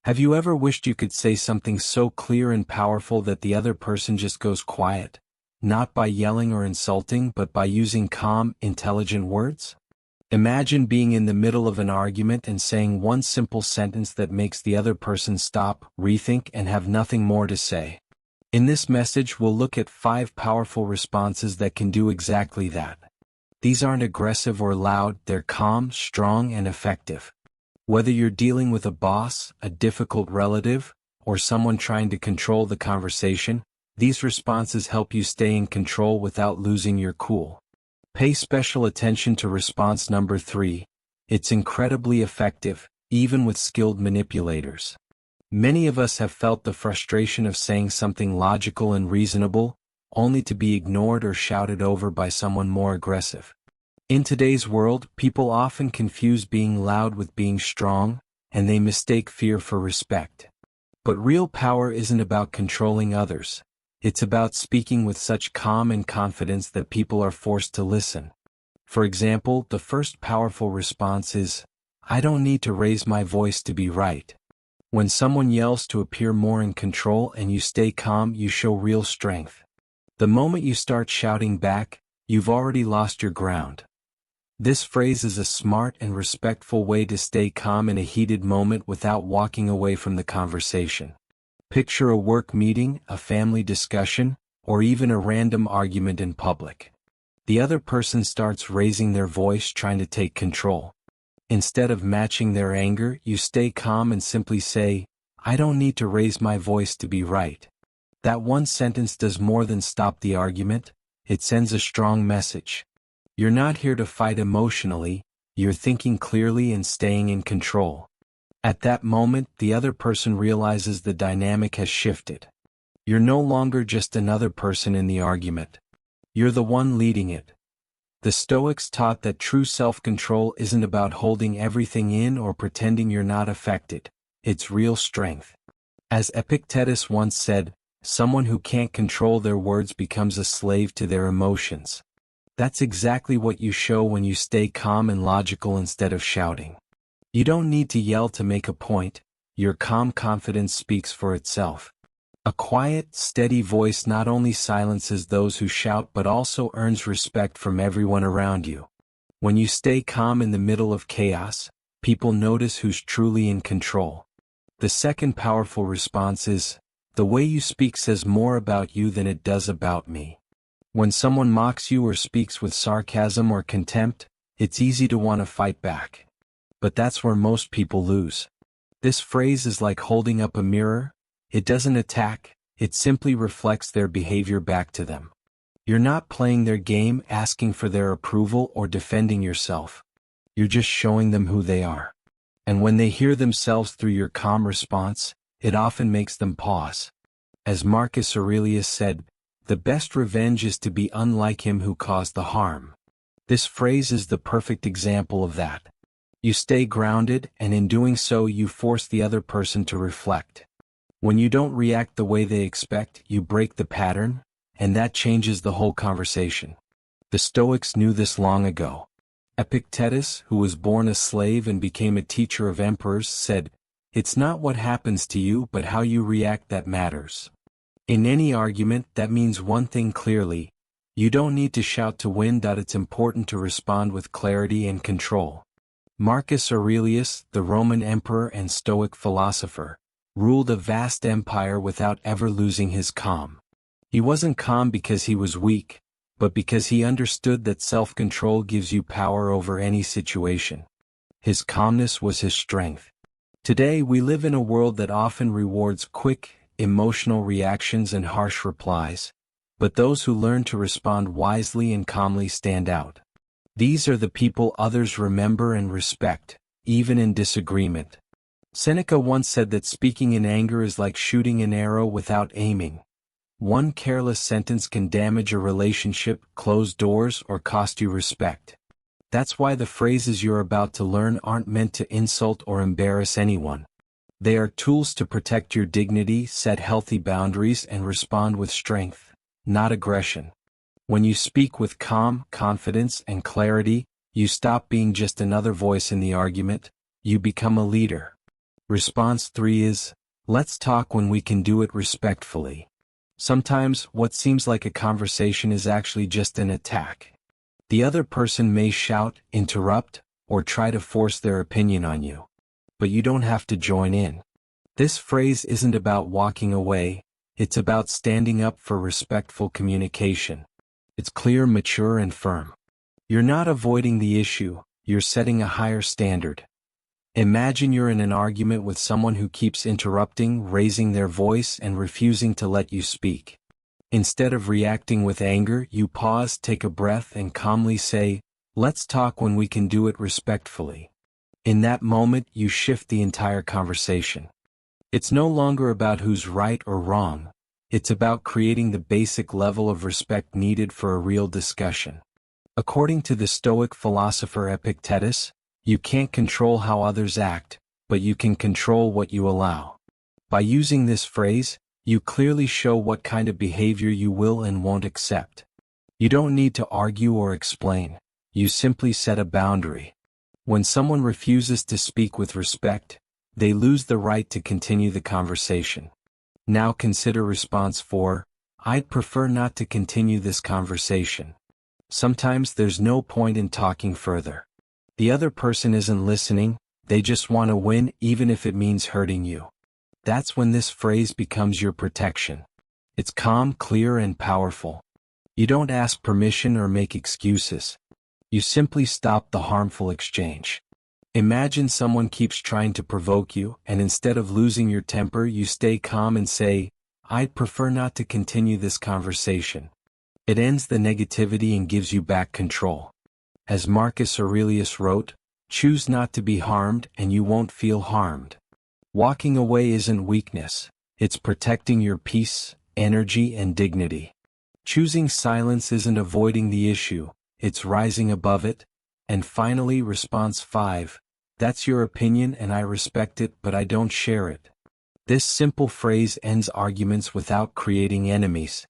Have you ever wished you could say something so clear and powerful that the other person just goes quiet? Not by yelling or insulting, but by using calm, intelligent words? Imagine being in the middle of an argument and saying one simple sentence that makes the other person stop, rethink, and have nothing more to say. In this message, we'll look at 5 powerful responses that can do exactly that. These aren't aggressive or loud, they're calm, strong, and effective. Whether you're dealing with a boss, a difficult relative, or someone trying to control the conversation, these responses help you stay in control without losing your cool. Pay special attention to response number 3. It's incredibly effective, even with skilled manipulators. Many of us have felt the frustration of saying something logical and reasonable, only to be ignored or shouted over by someone more aggressive. In today's world, people often confuse being loud with being strong, and they mistake fear for respect. But real power isn't about controlling others. It's about speaking with such calm and confidence that people are forced to listen. For example, the first powerful response is, "I don't need to raise my voice to be right." When someone yells to appear more in control and you stay calm, you show real strength. The moment you start shouting back, you've already lost your ground. This phrase is a smart and respectful way to stay calm in a heated moment without walking away from the conversation. Picture a work meeting, a family discussion, or even a random argument in public. The other person starts raising their voice, trying to take control. Instead of matching their anger, you stay calm and simply say, "I don't need to raise my voice to be right." That one sentence does more than stop the argument, it sends a strong message. You're not here to fight emotionally, you're thinking clearly and staying in control. At that moment, the other person realizes the dynamic has shifted. You're no longer just another person in the argument. You're the one leading it. The Stoics taught that true self-control isn't about holding everything in or pretending you're not affected. It's real strength. As Epictetus once said, someone who can't control their words becomes a slave to their emotions. That's exactly what you show when you stay calm and logical instead of shouting. You don't need to yell to make a point, your calm confidence speaks for itself. A quiet, steady voice not only silences those who shout but also earns respect from everyone around you. When you stay calm in the middle of chaos, people notice who's truly in control. The second powerful response is, "The way you speak says more about you than it does about me." When someone mocks you or speaks with sarcasm or contempt, it's easy to want to fight back. But that's where most people lose. This phrase is like holding up a mirror. It doesn't attack, it simply reflects their behavior back to them. You're not playing their game, asking for their approval or defending yourself. You're just showing them who they are. And when they hear themselves through your calm response, it often makes them pause. As Marcus Aurelius said, "The best revenge is to be unlike him who caused the harm." This phrase is the perfect example of that. You stay grounded, and in doing so you force the other person to reflect. When you don't react the way they expect, you break the pattern, and that changes the whole conversation. The Stoics knew this long ago. Epictetus, who was born a slave and became a teacher of emperors, said, "It's not what happens to you but how you react that matters." In any argument, that means one thing clearly: you don't need to shout to win. It's important to respond with clarity and control. Marcus Aurelius, the Roman emperor and Stoic philosopher, ruled a vast empire without ever losing his calm. He wasn't calm because he was weak, but because he understood that self-control gives you power over any situation. His calmness was his strength. Today we live in a world that often rewards quick, emotional reactions and harsh replies, but those who learn to respond wisely and calmly stand out. These are the people others remember and respect, even in disagreement. Seneca once said that speaking in anger is like shooting an arrow without aiming. One careless sentence can damage a relationship, close doors, or cost you respect. That's why the phrases you're about to learn aren't meant to insult or embarrass anyone. They are tools to protect your dignity, set healthy boundaries, and respond with strength, not aggression. When you speak with calm, confidence, and clarity, you stop being just another voice in the argument, you become a leader. Response 3 is, let's talk when we can do it respectfully. Sometimes, what seems like a conversation is actually just an attack. The other person may shout, interrupt, or try to force their opinion on you. But you don't have to join in. This phrase isn't about walking away, it's about standing up for respectful communication. It's clear, mature, and firm. You're not avoiding the issue, you're setting a higher standard. Imagine you're in an argument with someone who keeps interrupting, raising their voice, and refusing to let you speak. Instead of reacting with anger, you pause, take a breath, and calmly say, let's talk when we can do it respectfully. In that moment, you shift the entire conversation. It's no longer about who's right or wrong. It's about creating the basic level of respect needed for a real discussion. According to the Stoic philosopher Epictetus, you can't control how others act, but you can control what you allow. By using this phrase, you clearly show what kind of behavior you will and won't accept. You don't need to argue or explain. You simply set a boundary. When someone refuses to speak with respect, they lose the right to continue the conversation. Now consider response 4, I'd prefer not to continue this conversation. Sometimes there's no point in talking further. The other person isn't listening, they just want to win even if it means hurting you. That's when this phrase becomes your protection. It's calm, clear, and powerful. You don't ask permission or make excuses. You simply stop the harmful exchange. Imagine someone keeps trying to provoke you, and instead of losing your temper, you stay calm and say, I'd prefer not to continue this conversation. It ends the negativity and gives you back control. As Marcus Aurelius wrote, choose not to be harmed and you won't feel harmed. Walking away isn't weakness, it's protecting your peace, energy, and dignity. Choosing silence isn't avoiding the issue, it's rising above it. And finally, response 5, that's your opinion and I respect it, but I don't share it. This simple phrase ends arguments without creating enemies.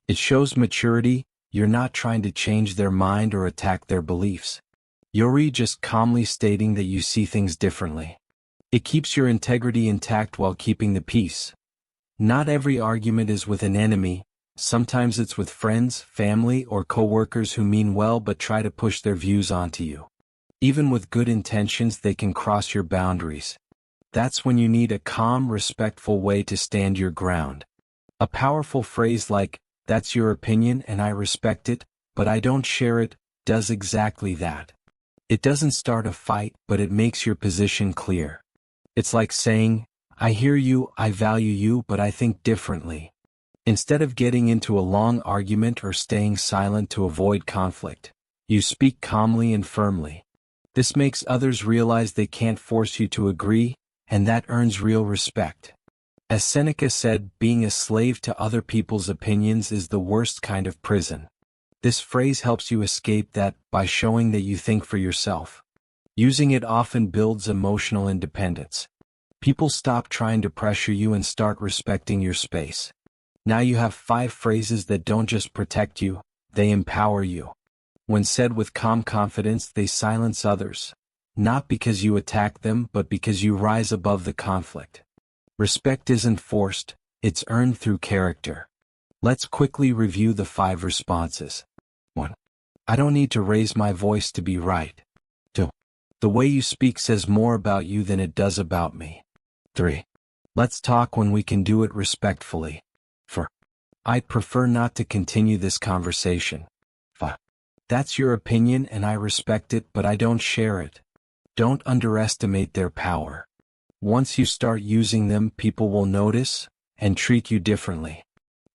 It shows maturity. You're not trying to change their mind or attack their beliefs. You're just calmly stating that you see things differently. It keeps your integrity intact while keeping the peace. Not every argument is with an enemy. Sometimes it's with friends, family, or coworkers who mean well but try to push their views onto you. Even with good intentions, they can cross your boundaries. That's when you need a calm, respectful way to stand your ground. A powerful phrase like, that's your opinion and I respect it, but I don't share it, does exactly that. It doesn't start a fight, but it makes your position clear. It's like saying, I hear you, I value you, but I think differently. Instead of getting into a long argument or staying silent to avoid conflict, you speak calmly and firmly. This makes others realize they can't force you to agree, and that earns real respect. As Seneca said, being a slave to other people's opinions is the worst kind of prison. This phrase helps you escape that by showing that you think for yourself. Using it often builds emotional independence. People stop trying to pressure you and start respecting your space. Now you have 5 phrases that don't just protect you, they empower you. When said with calm confidence, they silence others. Not because you attack them, but because you rise above the conflict. Respect isn't forced, it's earned through character. Let's quickly review the 5 responses. 1. I don't need to raise my voice to be right. 2. The way you speak says more about you than it does about me. 3. Let's talk when we can do it respectfully. 4. I'd prefer not to continue this conversation. 5. That's your opinion and I respect it, but I don't share it. Don't underestimate their power. Once you start using them, people will notice and treat you differently.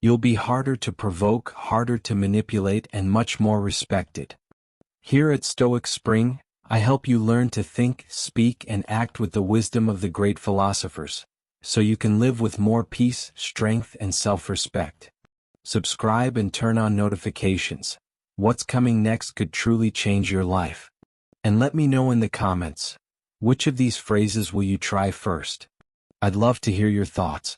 You'll be harder to provoke, harder to manipulate, and much more respected. Here at Stoic Spring, I help you learn to think, speak, and act with the wisdom of the great philosophers, so you can live with more peace, strength, and self-respect. Subscribe and turn on notifications. What's coming next could truly change your life. And let me know in the comments, which of these phrases will you try first? I'd love to hear your thoughts.